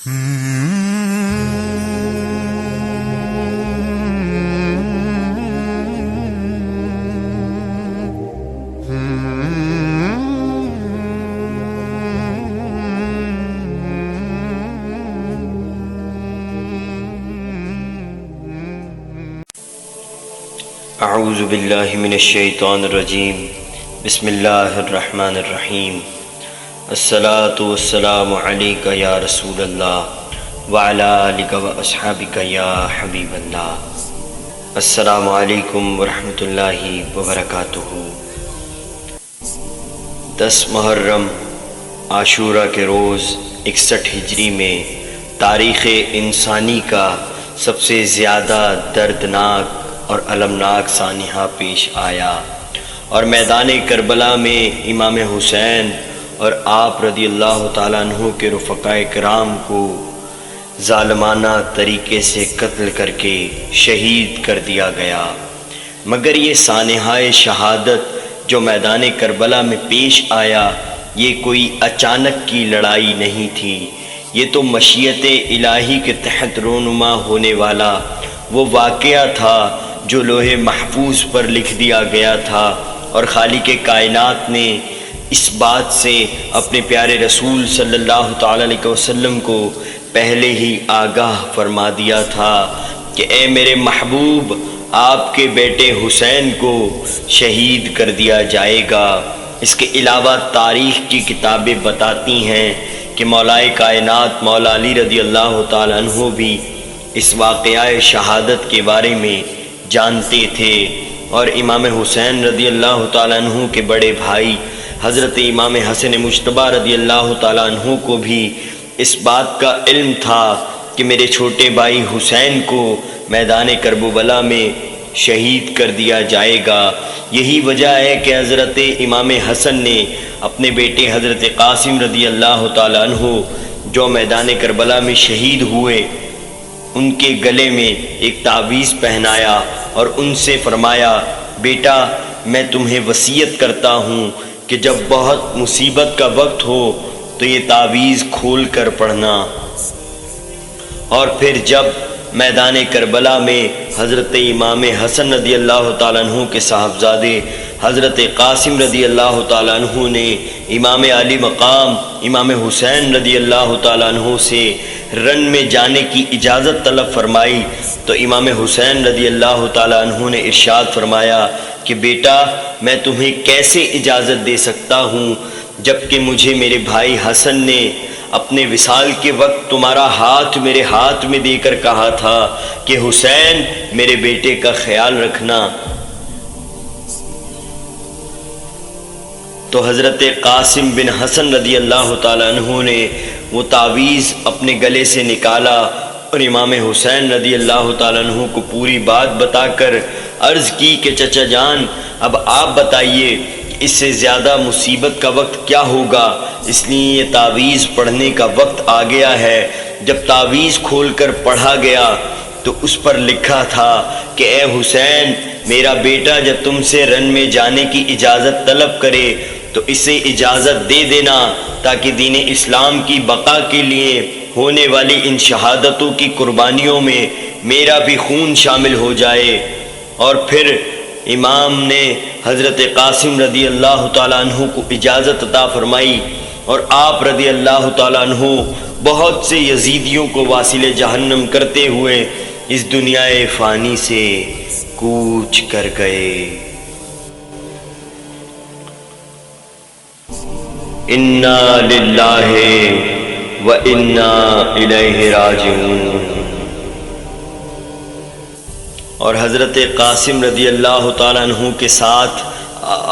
اعوذ باللہ من الشیطان الرجیم بسم اللہ الرحمن الرحیم الصلاۃ والسلام علیک یا رسول اللہ وعلی آلک واصحابک یا حبیب اللہ۔ السلام علیکم ورحمۃ اللہ وبرکاتہ۔ 10 محرم عاشورہ کے روز 61 ہجری میں تاریخ انسانی کا سب سے زیادہ دردناک اور المناک سانحہ پیش آیا، اور میدان کربلا میں امام حسین اور آپ رضی اللہ تعالیٰ عنہ کے رفقاء کرام کو ظالمانہ طریقے سے قتل کر کے شہید کر دیا گیا۔ مگر یہ سانحہ شہادت جو میدان کربلا میں پیش آیا، یہ کوئی اچانک کی لڑائی نہیں تھی، یہ تو مشیت الہی کے تحت رونما ہونے والا وہ واقعہ تھا جو لوح محفوظ پر لکھ دیا گیا تھا، اور خالق کائنات نے اس بات سے اپنے پیارے رسول صلی اللہ تعالی علیہ وسلم کو پہلے ہی آگاہ فرما دیا تھا کہ اے میرے محبوب، آپ کے بیٹے حسین کو شہید کر دیا جائے گا۔ اس کے علاوہ تاریخ کی کتابیں بتاتی ہیں کہ مولائے کائنات مولا علی رضی اللہ تعالی عنہ بھی اس واقعہ شہادت کے بارے میں جانتے تھے، اور امام حسین رضی اللہ تعالیٰ عنہ کے بڑے بھائی حضرت امام حسن مجتبیٰ رضی اللہ تعالیٰ عنہ کو بھی اس بات کا علم تھا کہ میرے چھوٹے بھائی حسین کو میدان کربلا میں شہید کر دیا جائے گا۔ یہی وجہ ہے کہ حضرت امام حسن نے اپنے بیٹے حضرت قاسم رضی اللہ تعالیٰ عنہ جو میدان کربلا میں شہید ہوئے، ان کے گلے میں ایک تعویذ پہنایا اور ان سے فرمایا، بیٹا میں تمہیں وصیت کرتا ہوں کہ جب بہت مصیبت کا وقت ہو تو یہ تعویذ کھول کر پڑھنا۔ اور پھر جب میدان کربلا میں حضرت امام حسن رضی اللہ تعالیٰ عنہ کے صاحبزادے حضرت قاسم رضی اللہ تعالیٰ عنہ نے امام علی مقام امام حسین رضی اللہ تعالیٰ عنہ سے رن میں جانے کی اجازت طلب فرمائی، تو امام حسین رضی اللہ تعالیٰ عنہ نے ارشاد فرمایا کہ بیٹا میں تمہیں کیسے اجازت دے سکتا ہوں جبکہ مجھے میرے بھائی حسن نے اپنے وصال کے وقت تمہارا ہاتھ میرے ہاتھ میں دے کر کہا تھا کہ حسین میرے بیٹے کا خیال رکھنا۔ تو حضرت قاسم بن حسن رضی اللہ تعالیٰ عنہ نے وہ تعویذ اپنے گلے سے نکالا اور امام حسین رضی اللہ تعالیٰ عنہ کو پوری بات بتا کر عرض کی کہ چچا جان، اب آپ بتائیے کہ اس سے زیادہ مصیبت کا وقت کیا ہوگا، اس لیے یہ تعویذ پڑھنے کا وقت آ گیا ہے۔ جب تعویذ کھول کر پڑھا گیا تو اس پر لکھا تھا کہ اے حسین، میرا بیٹا جب تم سے رن میں جانے کی اجازت طلب کرے تو اسے اجازت دے دینا تاکہ دین اسلام کی بقا کے لیے ہونے والی ان شہادتوں کی قربانیوں میں میرا بھی خون شامل ہو جائے۔ اور پھر امام نے حضرت قاسم رضی اللہ تعالیٰ عنہ کو اجازت عطا فرمائی، اور آپ رضی اللہ تعالیٰ عنہ بہت سے یزیدیوں کو واصل جہنم کرتے ہوئے اس دنیا فانی سے کوچ کر گئے۔ انا للہ و انا الیہ راجعون۔ اور حضرت قاسم رضی اللہ تعالیٰ عنہ کے ساتھ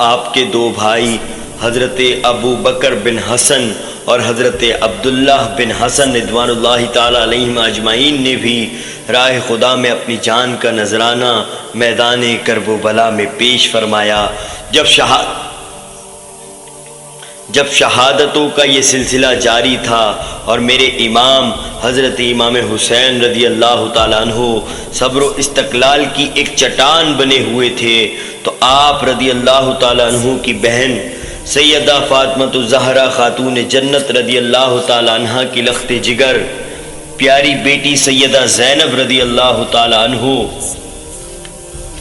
آپ کے 2 بھائی حضرت ابو بکر بن حسن اور حضرت عبداللہ بن حسن رضوان اللہ تعالیٰ علیہم اجمعین نے بھی راہ خدا میں اپنی جان کا نذرانہ میدان کربلا میں پیش فرمایا۔ جب شہادتوں کا یہ سلسلہ جاری تھا اور میرے امام حضرت امام حسین رضی اللہ تعالیٰ عنہ صبر و استقلال کی ایک چٹان بنے ہوئے تھے، تو آپ رضی اللہ تعالیٰ عنہ کی بہن سیدہ فاطمہ الزہرا خاتون جنت رضی اللہ تعالیٰ عنہ کی لخت جگر پیاری بیٹی سیدہ زینب رضی اللہ تعالی عنہ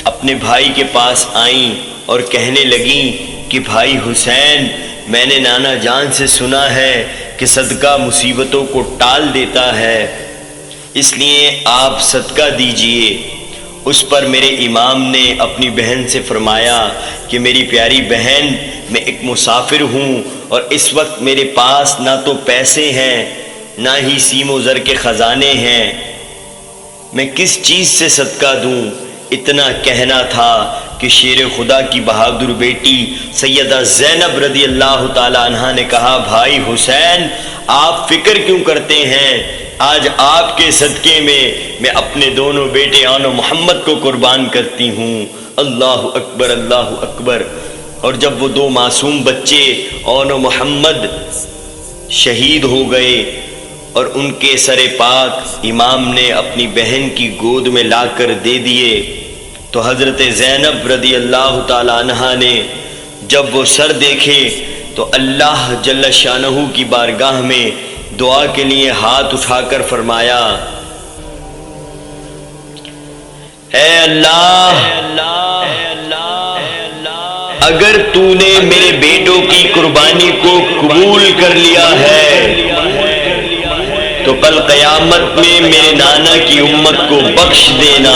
اپنے بھائی کے پاس آئیں اور کہنے لگیں کہ بھائی حسین، میں نے نانا جان سے سنا ہے کہ صدقہ مصیبتوں کو ٹال دیتا ہے، اس لیے آپ صدقہ دیجئے۔ اس پر میرے امام نے اپنی بہن سے فرمایا کہ میری پیاری بہن، میں ایک مسافر ہوں اور اس وقت میرے پاس نہ تو پیسے ہیں نہ ہی سیم و زر کے خزانے ہیں، میں کس چیز سے صدقہ دوں؟ اتنا کہنا تھا کہ شیر خدا کی بہادر بیٹی سیدہ زینب رضی اللہ تعالی عنہا نے کہا، بھائی حسین، آپ فکر کیوں کرتے ہیں؟ آج آپ کے صدقے میں اپنے دونوں بیٹے آن و محمد کو قربان کرتی ہوں۔ اللہ اکبر، اللہ اکبر۔ اور جب وہ دو معصوم بچے آن و محمد شہید ہو گئے اور ان کے سر پاک امام نے اپنی بہن کی گود میں لا کر دے دیے، تو حضرت زینب رضی اللہ تعالی عنہا نے جب وہ سر دیکھے تو اللہ جل شانہ کی بارگاہ میں دعا کے لیے ہاتھ اٹھا کر فرمایا، اے اللہ، اگر تو نے میرے بیٹوں کی قربانی کو قبول کر لیا ہے تو کل قیامت میں میرے نانا کی امت کو بخش دینا۔